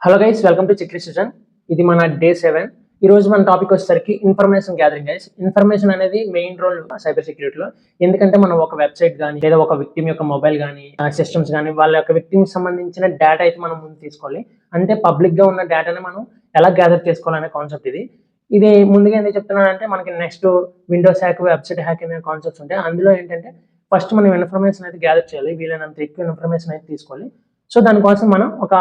Hello guys, welcome to check decision. ఇది మన day 7. ఈ రోజు మన టాపిక్ వచ్చేసరికి ఇన్ఫర్మేషన్ గ్యాదరింగ్ గైస్. ఇన్ఫర్మేషన్ అనేది మెయిన్ రోల్ సైబర్ సెక్యూరిటీలో. ఎందుకంటే మనం ఒక వెబ్సైట్ కానీ లేదా ఒక విక్టిమ్ యొక్క మొబైల్ కానీ సిస్టమ్స్ కానీ వాళ్ళ యొక్క విక్టిమ్ సంబంధించిన డేటా అయితే మనం ముందు తీసుకోవాలి. అంటే పబ్లిక్ గా ఉన్న డేటాని మనం ఎలా గ్యాదర్ చేసుకోవాలనే కాన్సెప్ట్ ఇది. ఇది ముందుగా ఎందుకు చెప్తున్నానంటే మనకి next Windows hack, website hack అనే కాన్సెప్ట్స్ ఉంటాయి. అందులో ఏంటంటే ఫస్ట్ మనం ఇన్ఫర్మేషన్ అయితే గ్యాదర్ చేయాలి, వీలైనంత ఎక్కువ ఇన్ఫర్మేషన్ అయితే తీసుకోవాలి. సో దానికోసం మనం ఒక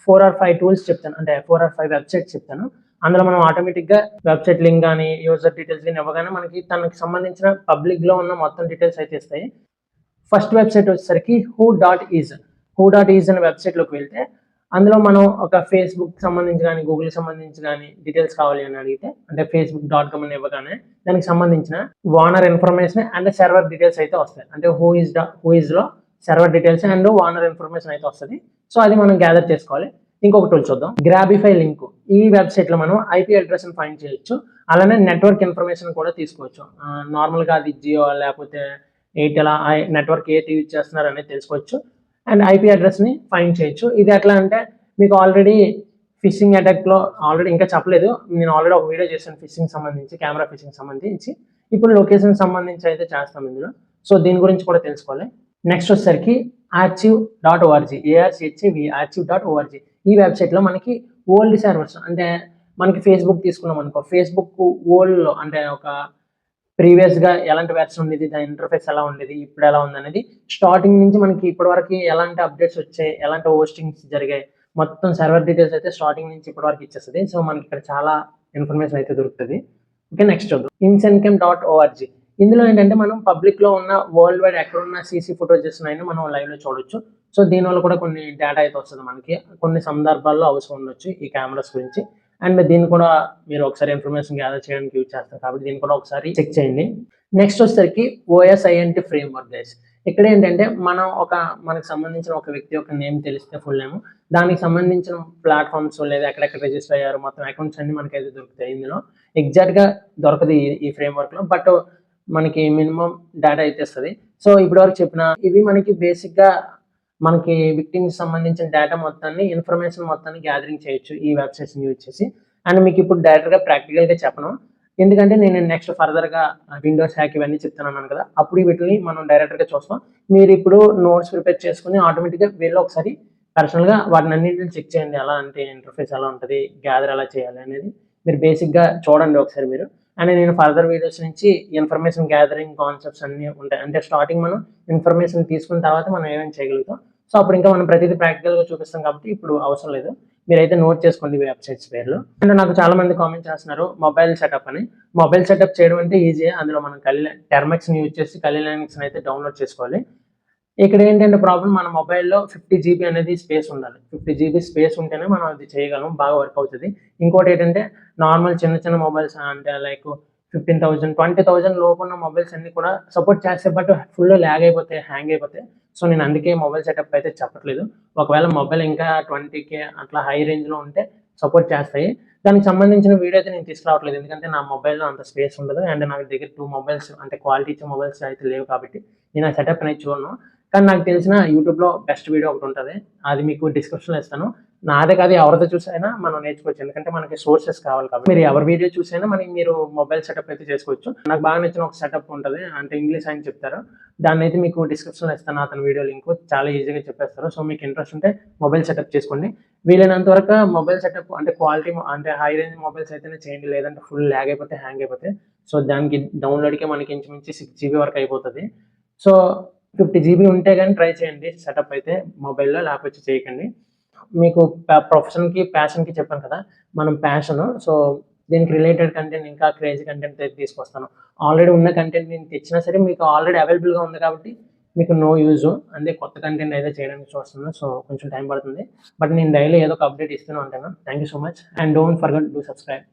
4 or 5 టూల్స్ చెప్తాను, అంటే 4 or 5 వెబ్సైట్స్ చెప్తాను. అందులో మనం ఆటోమేటిక్గా వెబ్సైట్ లింక్ కానీ యూజర్ డీటెయిల్స్ కానీ ఇవ్వగానే మనకి తనకి సంబంధించిన పబ్లిక్లో ఉన్న మొత్తం డీటెయిల్స్ అయితే ఇస్తాయి. ఫస్ట్ వెబ్సైట్ వచ్చేసరికి హూ.ఈజ్ అనే వెబ్సైట్లోకి వెళ్తే అందులో మనం ఒక ఫేస్బుక్ సంబంధించి కానీ గూగుల్ సంబంధించి కానీ డీటెయిల్స్ కావాలి అని అడిగితే, అంటే facebook.com అని ఇవ్వగానే దానికి సంబంధించిన owner information and server details అయితే వస్తాయి. అంటే హూ ఈజ్లో server details and owner information అయితే వస్తుంది. సో అది మనం గ్యాదర్ చేసుకోవాలి. ఇంకొక టూల్ చూద్దాం, గ్రాబిఫై లింక్. ఈ వెబ్సైట్ లో మనం ఐపీ అడ్రస్ ఫైండ్ చేయొచ్చు, అలానే నెట్వర్క్ ఇన్ఫర్మేషన్ కూడా తీసుకోవచ్చు. నార్మల్గా అది జియో లేకపోతే ఎయిర్టెల్ నెట్వర్క్ ఏది యూజ్ చేస్తున్నారు అనేది తెలుసుకోవచ్చు. అండ్ ఐపీ అడ్రస్ని ఫైండ్ చేయొచ్చు. ఇది ఎట్లా అంటే మీకు ఆల్రెడీ ఫిషింగ్ అటాక్లో ఆల్రెడీ ఇంకా చెప్పలేదు, నేను ఆల్రెడీ ఒక వీడియో చేశాను ఫిషింగ్ సంబంధించి, కెమెరా ఫిషింగ్ సంబంధించి. ఇప్పుడు లొకేషన్ సంబంధించి అయితే చేస్తాం ఇందులో. సో దీని గురించి కూడా తెలుసుకోవాలి. నెక్స్ట్ వచ్చేసరికి archive.org, archive.org. ఈ వెబ్సైట్లో మనకి ఓల్డ్ సర్వర్స్, అంటే మనకి ఫేస్బుక్ తీసుకున్నాం అనుకో, ఫేస్బుక్ ఓల్డ్లో అంటే ఒక ప్రీవియస్గా ఎలాంటి వెర్షన్ ఉండేది, దాని ఇంటర్ఫేస్ ఎలా ఉండేది, ఇప్పుడు ఎలా ఉంది అనేది స్టార్టింగ్ నుంచి మనకి ఇప్పటివరకు ఎలాంటి అప్డేట్స్ వచ్చాయి, ఎలాంటి హోస్టింగ్స్ జరిగాయి, మొత్తం సర్వర్ డీటెయిల్స్ అయితే స్టార్టింగ్ నుంచి ఇప్పటివరకు ఇచ్చేస్తుంది. సో మనకి ఇక్కడ చాలా ఇన్ఫర్మేషన్ అయితే దొరుకుతుంది. ఓకే, నెక్స్ట్ చూద్దాం, insencam.org. ఇందులో ఏంటంటే మనం పబ్లిక్లో ఉన్న వరల్డ్ వైడ్ ఎక్కడున్న సీసీ ఫుటేజెస్ అయినా మనం లైవ్లో చూడొచ్చు. సో దీనివల్ల కూడా కొన్ని డేటా అయితే వస్తుంది మనకి. కొన్ని సందర్భాల్లో అవసరం ఉండొచ్చు ఈ కెమెరాస్ గురించి. అండ్ దీన్ని కూడా మీరు ఒకసారి ఇన్ఫర్మేషన్ గ్యాదర్ చేయడానికి యూజ్ చేస్తారు కాబట్టి దీన్ని కూడా ఒకసారి చెక్ చేయండి. నెక్స్ట్ వచ్చేసరికి OSINT ఫ్రేమ్వర్క్ గైస్. ఇక్కడ ఏంటంటే మనం మనకు సంబంధించిన ఒక వ్యక్తి యొక్క నేమ్ తెలిస్తే, ఫుల్ నేమ్, దానికి సంబంధించిన ప్లాట్ఫామ్స్ లేదా ఎక్కడెక్కడ రిజిస్టర్ అయ్యారు మొత్తం అకౌంట్స్ అన్ని మనకైతే దొరుకుతాయి. ఇందులో ఎగ్జాక్ట్గా దొరకదు ఈ ఫ్రేమ్వర్క్లో, బట్ మనకి మినిమం డేటా అయితే ఇస్తుంది. సో ఇప్పటివరకు చెప్పిన ఇవి మనకి బేసిక్గా మనకి విక్టిమ్స్ సంబంధించిన డేటా మొత్తాన్ని, ఇన్ఫర్మేషన్ మొత్తాన్ని గ్యాదరింగ్ చేయొచ్చు ఈ వెబ్సైట్స్ని యూజ్ చేసి. అండ్ మీకు ఇప్పుడు డైరెక్ట్గా ప్రాక్టికల్గా చెప్పను, ఎందుకంటే నేను నెక్స్ట్ ఫర్దర్గా విండోస్ హ్యాక్ ఇవన్నీ చెప్తున్నాను కదా, అప్పుడు వీటిని మనం డైరెక్ట్గా చూస్తాం. మీరు ఇప్పుడు నోట్స్ ప్రిపేర్ చేసుకుని ఆటోమేటిక్గా వీళ్ళు ఒకసారి పర్సనల్గా వాటిని అన్నింటిని చెక్ చేయండి, ఎలా అంటే ఇంటర్ఫేస్ ఎలా ఉంటుంది, గ్యాదర్ ఎలా చేయాలి అనేది మీరు బేసిక్గా చూడండి ఒకసారి మీరు. అండ్ నేను ఫర్దర్ వీడియోస్ నుంచి ఇన్ఫర్మేషన్ గ్యాదరింగ్ కాన్సెప్ట్స్ అన్నీ ఉంటాయి. అంటే స్టార్టింగ్ మనం ఇన్ఫర్మేషన్ తీసుకున్న తర్వాత మనం ఏమేమి చేయగలుగుతాం. సో అప్పుడు ఇంకా మనం ప్రతిదీ ప్రాక్టికల్గా చూపిస్తాం కాబట్టి ఇప్పుడు అవసరం లేదు, మీరైతే నోట్ చేసుకోండి వెబ్సైట్స్ పేర్లు. అండ్ నాకు చాలా మంది కామెంట్ చేస్తున్నారు మొబైల్ సెటప్ అని. మొబైల్ సెటప్ చేయడం అంటే ఈజీ. అందులో మనం టెర్మెక్స్ని యూజ్ చేసి Kali Linux అయితే డౌన్లోడ్ చేసుకోవాలి. ఇక్కడ ఏంటంటే ప్రాబ్లం, మన మొబైల్లో 50 GB అనేది స్పేస్ ఉండాలి. 50 GB స్పేస్ ఉంటేనే మనం అది చేయగలం, బాగా వర్క్ అవుతుంది. ఇంకోటి ఏంటంటే నార్మల్ చిన్న మొబైల్స్, అంటే లైక్ 15,000 20,000 లోపు ఉన్న మొబైల్స్ అన్ని కూడా సపోర్ట్ చేస్తే, బట్ ఫుల్ ల్యాగ్ అయిపోతాయి, హ్యాంగ్ అయిపోతాయి. సో నేను అందుకే మొబైల్ సెటప్ అయితే చెప్పట్లేదు. ఒకవేళ మొబైల్ ఇంకా 20K అట్లా హై రేంజ్లో ఉంటే సపోర్ట్ చేస్తాయి. దానికి సంబంధించిన వీడియో అయితే నేను తీసుకురావట్లేదు, ఎందుకంటే నా మొబైల్లో అంత స్పేస్ ఉండదు. అండ్ నా దగ్గర 2 మొబైల్స్, అంటే క్వాలిటీ ఇచ్చే మొబైల్స్ అయితే లేవు కాబట్టి నేను ఆ సెటప్ అనేది చూడను. కానీ నాకు తెలిసిన యూట్యూబ్లో బెస్ట్ వీడియో ఒకటి ఉంటుంది, అది మీకు డిస్క్రిప్షన్లో ఇస్తాను. నాదే కాదు, ఎవరితో చూసైనా మనం నేర్చుకోవచ్చు, ఎందుకంటే మనకి సోర్సెస్ కావాలి కాబట్టి. మీరు ఎవరి వీడియో చూసైనా మీరు మొబైల్ సెటప్ అయితే చేసుకోవచ్చు. నాకు బాగా నచ్చిన ఒక సెటప్ ఉంటుంది, అంటే ఇంగ్లీష్ అని చెప్తారు, దాన్ని అయితే మీకు డిస్క్రిప్షన్లో ఇస్తాను. అతని వీడియో లింక్ చాలా ఈజీగా చెప్పేస్తారు. సో మీకు ఇంట్రెస్ట్ ఉంటే మొబైల్ సెటప్ చేసుకోండి. వీలైనంత వరకు మొబైల్ సెటప్ అంటే క్వాలిటీ, అంటే హై రేంజ్ మొబైల్స్ అయితేనే చేయండి, లేదంటే ఫుల్ ల్యాగ్ అయిపోతే, హ్యాంగ్ అయిపోతే. సో దానికి డౌన్లోడ్కే మనకి ఇంచుమించి 6 GB వరకు అయిపోతుంది. సో 50 GB ఉంటే కానీ ట్రై చేయండి సెటప్ అయితే మొబైల్లో, లేకపోతే చేయకండి. మీకు ప్రొఫెషన్కి ప్యాషన్కి చెప్పాను కదా, మనం ప్యాషన్. సో దీనికి రిలేటెడ్ కంటెంట్, ఇంకా క్రేజీ కంటెంట్ అయితే తీసుకొస్తాను. ఆల్రెడీ ఉన్న కంటెంట్ నేను తెచ్చినా సరే మీకు ఆల్రెడీ అవైలబుల్గా ఉంది కాబట్టి మీకు నో యూజ్, అంటే కొత్త కంటెంట్ అయితే చేయడానికి చూస్తున్నాను. సో కొంచెం టైం పడుతుంది, బట్ నేను డైలీ ఏదో ఒక అప్డేట్ ఇస్తూనే ఉంటాను. Thank you so much, and don't forget to subscribe.